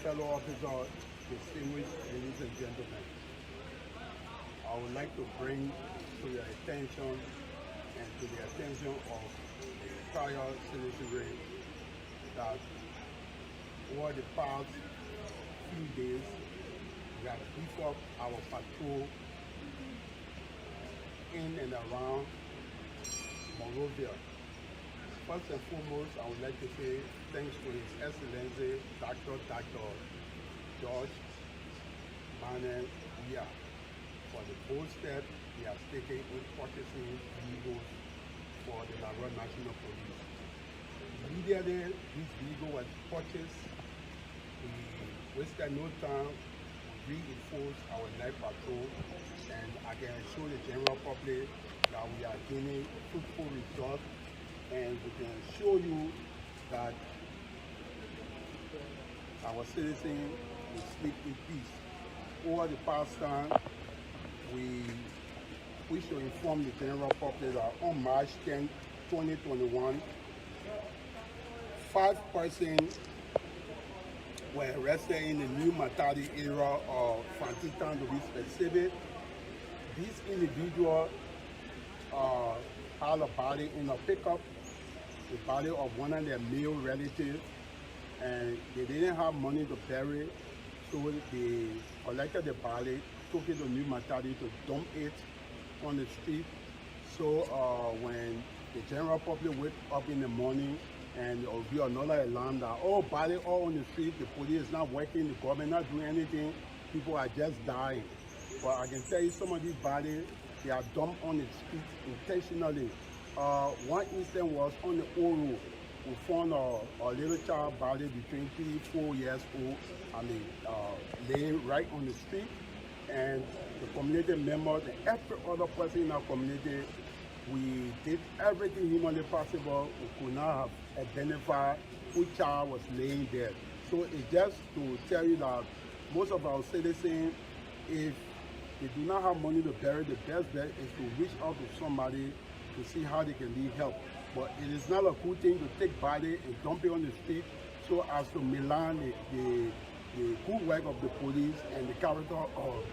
fellow officers, distinguished ladies and gentlemen, I would like to bring to your attention and to the attention of the entire citizenry that over the past few days, we have beefed up our patrol in and around Monrovia. First and foremost, I would like to say thanks to His Excellency Dr. George Manuel for the bold step he has taken in purchasing vehicles for the Liberia National Police. Immediately this vehicle was purchased, we wasted no time, we reinforced our night patrol, and I can assure the general public that we are gaining fruitful results, and we can show you that our citizens will sleep in peace. Over the past time, we should inform the general public that on March 10, 2021, 5 persons were arrested in the new Matadi area of Fantitan to be specific. These individuals had a body in a pickup, the body of one of their male relatives, and they didn't have money to bury, so they collected the body, took it to New Matadi to dump it on the street. So when the general public wake up in the morning and there will be another alarm that, oh, body all on the street, the police is not working, the government not doing anything, people are just dying. But I can tell you some of these bodies, they are dumped on the street intentionally. One incident was on the old road. We found a little child body between 3-4 years old, laying right on the street. And the community members and every other person in our community, we did everything humanly possible. We could not have identified who child was laying there. So it's just to tell you that most of our citizens, if they do not have money to bury, the best bet is to reach out to somebody to see how they can need help. But it is not a good thing to take body and dump it on the street so as to malign the good work of the police and the character of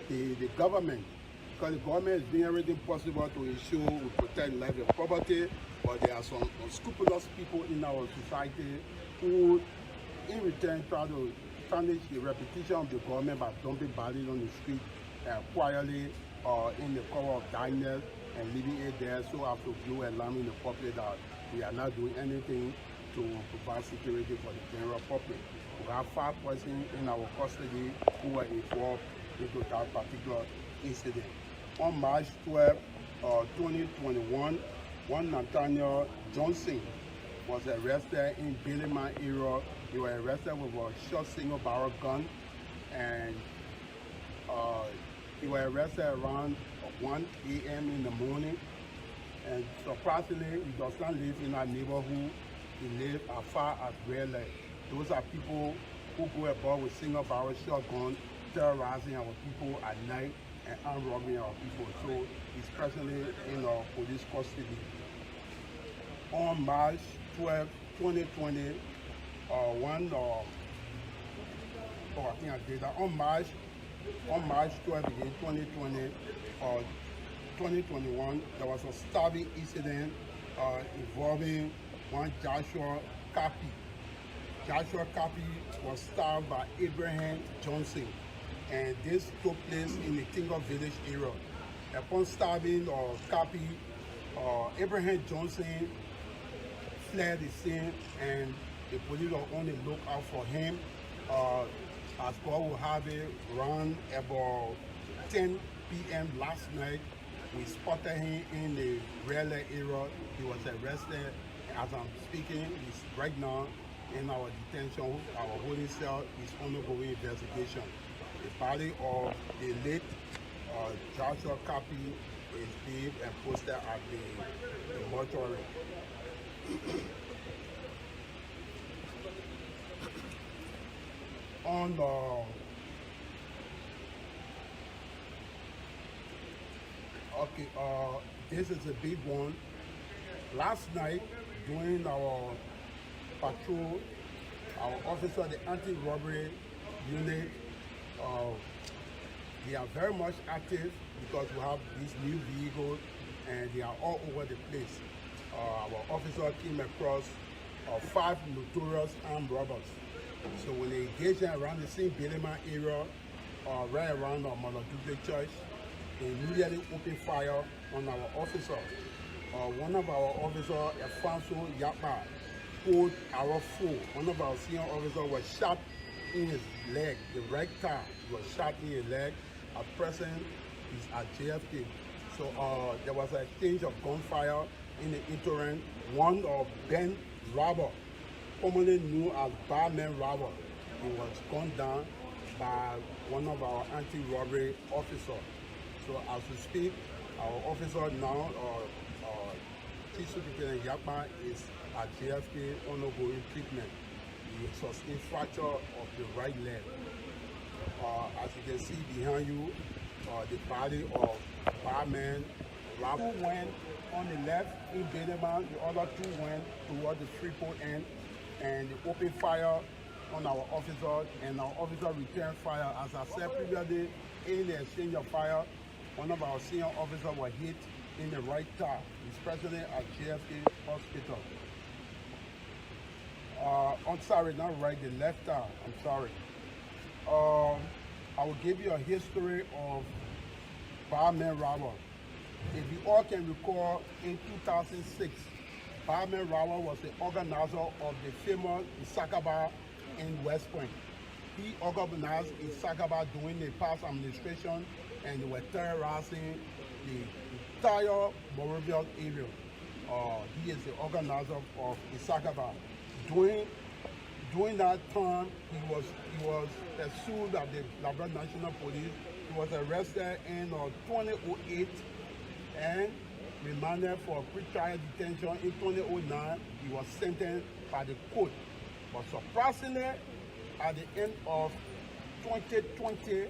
the government. Because the government is doing everything possible to ensure we protect life and property, but there are some unscrupulous people in our society who in return try to tarnish the reputation of the government by dumping bodies on the street quietly in the cover of darkness and leaving it there, so as to blow alarming the public that we are not doing anything to provide security for the general public. We have 5 persons in our custody who were involved into that particular incident. On March 12, 2021, one Nathaniel Johnson was arrested in Billyman area. He was arrested with a short single barrel gun, and he was arrested around 1 a.m. in the morning. And surprisingly, he does not live in our neighborhood. He lives as far as Red Lake. Those are people who go about with single barrel shotgun, terrorizing our people at night and unrobbing our people. So he's presently in our police custody. On March 12, 2020, on March 12 again, 2021, there was a stabbing incident involving one Joshua Kapi. Joshua Kapi was stabbed by Abraham Johnson, and this took place in the Tingle Village area. Upon stabbing Kapi, Abraham Johnson fled the scene, and the police were on the lookout for him. As God will have it, around about 10 p.m. last night, we spotted him in the Red Lake area. He was arrested. As I'm speaking, he's right now in our detention, our holding cell is undergoing investigation. The body of the late Joshua Kapi is being and posted at the mortuary. On this is a big one. Last night, during our patrol our officer, the anti-robbery unit, uh, they are very much active because we have these new vehicles and they are all over the place. Our officer came across 5 notorious armed robbers. So when they engaged them around the same Belema area, right around Monoduble Church, they immediately opened fire on our officer. One of our officers, Alfonso Yapa, pulled our foe. One of our senior officers was shot in his leg, the right thigh was shot in his leg. At present, he's at JFK. So there was an exchange of gunfire in the interim. One of Ben Robber, commonly known as Barman Robber, he was gunned down by one of our anti-robbery officers. So as we speak, our officer now, Chief Superintendent Yapa, is at JFK undergoing treatment. He sustained fracture of the right leg. As you can see behind you, the body of Barman Robber went on the left in Belema, the other 2 went toward the Freeport end, and they opened fire on our officer, and our officer returned fire. As I said previously, in the exchange of fire, one of our senior officers was hit in the right thigh. He's presently at JFK Hospital. I'm sorry, not right, the left thigh, I'm sorry. I will give you a history of Barman Robber. If you all can recall, in 2006, Barman Robber was the organizer of the famous Isakaba in West Point. He organized Isakaba during the past administration, and they were terrorizing the entire Morovia area. He is the organizer of Isakaba. During that time, he was pursued by the Liberia National Police. He was arrested in 2008 and remanded for pre-trial detention in 2009. He was sentenced by the court. But surprisingly, at the end of 2020,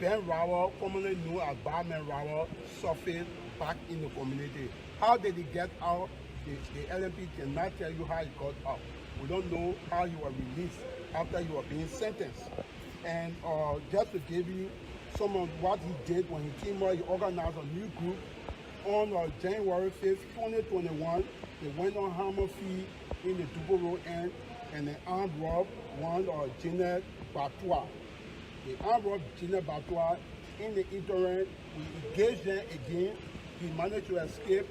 Ben Rawa, commonly known as Barman Rawa, surfaced back in the community. How did he get out? The LMP cannot tell you how he got out. We don't know how he was released after he was being sentenced. And just to give you some of what he did when he came out, he organized a new group on January 5th, 2021. They went on Hammer Fee in the Dubo Road end, and they armed robbed one Jeanette Batois. They armed robbed Jeanette Batois. In the interim, we engaged them again. He managed to escape,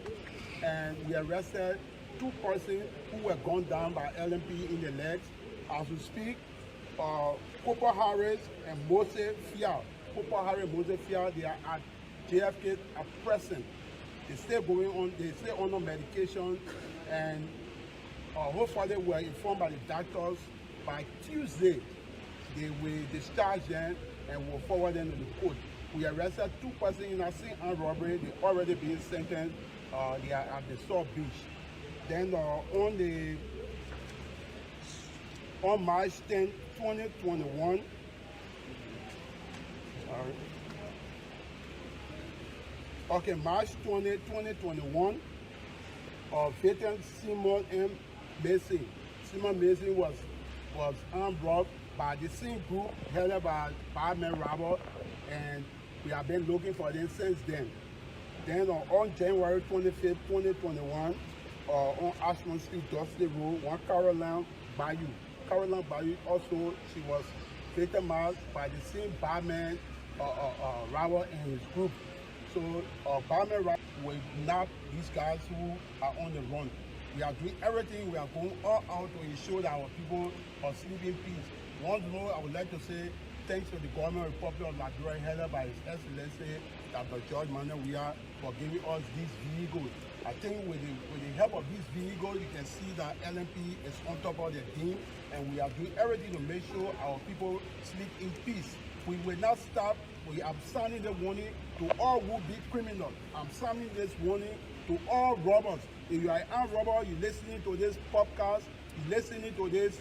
and we arrested 2 persons who were gunned down by LMP in the legs. As we speak, Cooper Harris and Moses Fial. Cooper Harris and Moses Fial, they are at JFK at present. They still going on, they still on medication, and hopefully we are informed by the doctors by Tuesday they will discharge them and will forward them to the court. We arrested 2 persons in a same armed robbery. They already been sentenced. They are at the South Beach. Then on March 10, 2021, March 20, 2021, veteran Simon M. Mason. Simon Mason was armed robbed by the same group headed by Barman Robber, and we have been looking for them since then. Then on January 25th, 2021, on Ashland Street, Dusty Road, one Caroline Bayou. Caroline Bayou also, she was victimized by the same Barman Robber and his group. So Barman Robber will nab these guys who are on the run. We are doing everything. We are going all out to ensure that our people are sleeping in peace. Once more, I would like to say thanks to the government Republic of Liberia, headed by His Excellency Dr. George Manuel Weah, for giving us these vehicles. I think with the help of these vehicles, you can see that LMP is on top of their game, and we are doing everything to make sure our people sleep in peace. We will not stop. I'm sounding the warning to all would-be criminals. I'm sounding this warning to all robbers. If you are an armed robber, you're listening to this podcast, you're listening to this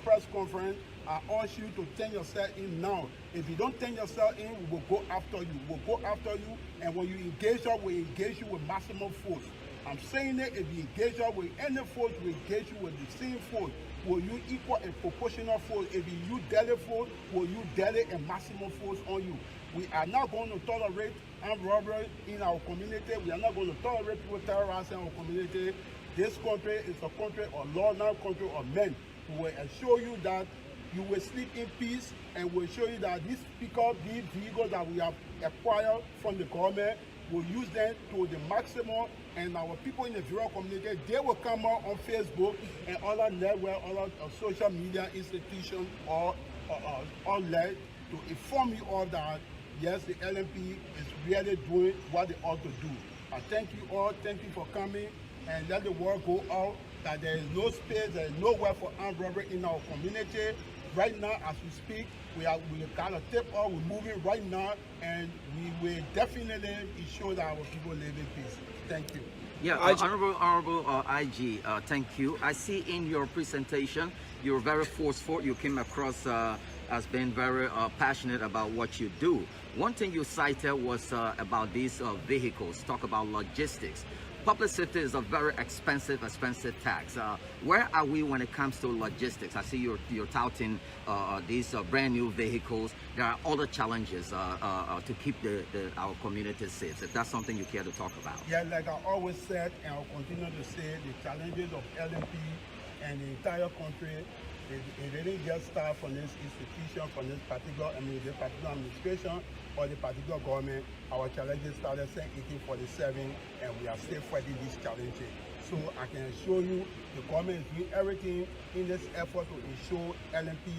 press conference, I urge you to turn yourself in now. If you don't turn yourself in, we will go after you. We'll go after you, and when you engage us, we engage you with maximum force. I'm saying that if you engage her with any force, we engage you with the same force. Will you equal and proportional force? If you use daily force, will you daily and maximum force on you? We are not going to tolerate armed robbery in our community. We are not going to tolerate people terrorizing our community. This country is a country of law, not a country of men. We will assure you that you will sleep in peace, and we'll show you that these pickup, these vehicles that we have acquired from the government, we'll use them to the maximum, and our people in the rural community, they will come out on Facebook and other network, other social media institutions or online to inform you all that yes, the LMP is really doing what they ought to do. I thank you all. Thank you for coming, and let the word go out that there is no space, there is nowhere for armed robbery in our community. Right now, as we speak, we got a tip off, we're moving right now, and we will definitely ensure that our people live in peace. Thank you. Yeah, Honorable IG, thank you. I see in your presentation, you're very forceful. You came across as being very passionate about what you do. One thing you cited was about these vehicles, talk about logistics. Public safety is a very expensive tax. Where are we when it comes to logistics? I see you're touting these brand new vehicles. There are other challenges to keep our community safe. If that's something you care to talk about. Yeah, like I always said, and I'll continue to say, the challenges of LMP and the entire country, it didn't just start from this institution, from this particular administration or the particular government. Our challenges started since 1847, and we are still fighting these challenges. So I can assure you, the government is doing everything in this effort to ensure LMP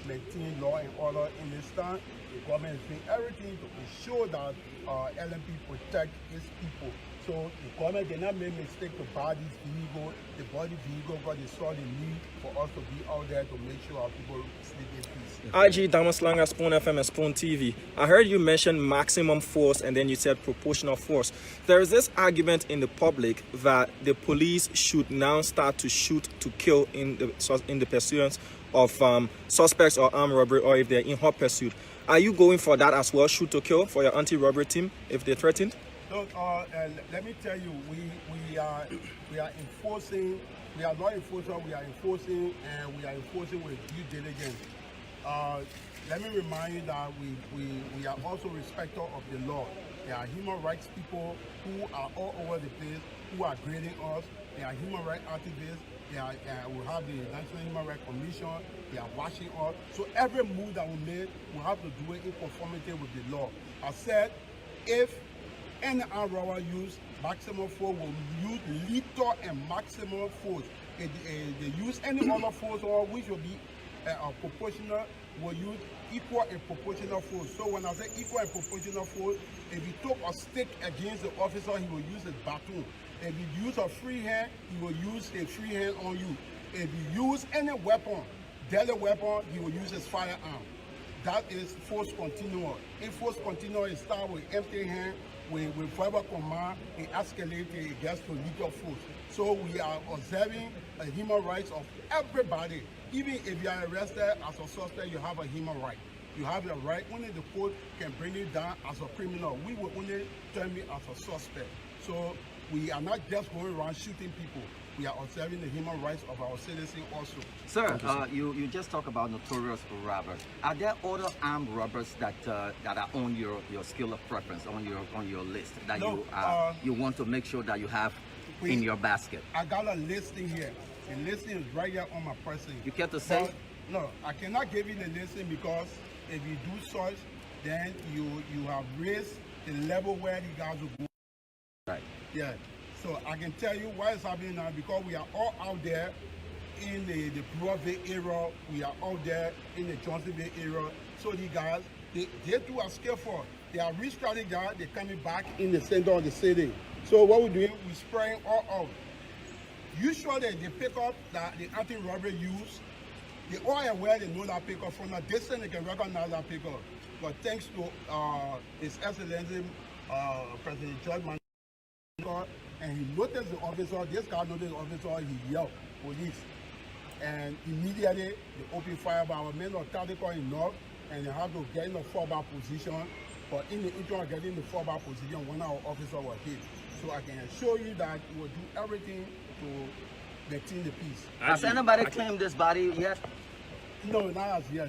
maintain law and order in this town. The government is doing everything to ensure that LMP protect its people. So the government did not make a mistake to buy these vehicles. They bought the vehicle because they saw the need for us to be out there to make sure our people sleep in peace. IG Damaslanga, Spoon FM and Spoon TV. I heard you mention maximum force and then you said proportional force. There is this argument in the public that the police should now start to shoot to kill in the pursuance of suspects or armed robbery, or if they're in hot pursuit. Are you going for that as well, shoot to kill, for your anti-robbery team if they're threatened? Look, let me tell you, we are enforcing. We are law enforcement. We are enforcing, and we are enforcing with due diligence. Let me remind you that we are also respecters of the law. There are human rights people who are all over the place, who are grading us. There are human rights activists. We have the National Human Rights Commission. They are watching us. So every move that we make, we have to do it in conformity with the law. I said, if any armed robber use maximum force, will use lethal and maximum force. If they use any other force, or which will be proportional, will use equal and proportional force. So when I say equal and proportional force, if you took a stick against the officer, he will use his baton. If you use a free hand, he will use a free hand on you. If you use any weapon, deadly weapon, he will use his firearm. That is force continuous. In force continuous, it starts with empty hand. With verbal command, it escalates, it gets to lethal force. So we are observing the human rights of everybody. Even if you are arrested as a suspect, you have a human right. You have your right. Only the court can bring you down as a criminal. We will only term you as a suspect. So we are not just going around shooting people. We are observing the human rights of our citizens also. Sir, you just talk about notorious robbers. Are there other armed robbers that are on your scale of preference, on your list that you want to make sure that you have in your basket? I got a listing here. The listing is right here on my person. You care to say? No, I cannot give you the listing because if you do such, then you have raised the level where the guys will go. Right. Yeah. So I can tell you why it's happening now, because we are all out there in the Broadway area. We are out there in the Johnsonville area. So the guys, they too are skillful. They are re-strategized. They're coming back in the center of the city. So what we're doing, we're spraying all out. Usually they pick up that the anti-robbery use. They all aware they know that pickup from a distance. They can recognize that pickup. But thanks to His Excellency President George Mann, and he noticed the officer, this guy noticed the officer, he yelled, police. And immediately they opened fire, but our men are tactical enough, and they have to get in the fallback position. But in the interim of getting the fallback position, one of our officers was hit. So I can assure you that we will do everything to maintain the peace. Has anybody claimed this body yet? No, not as yet.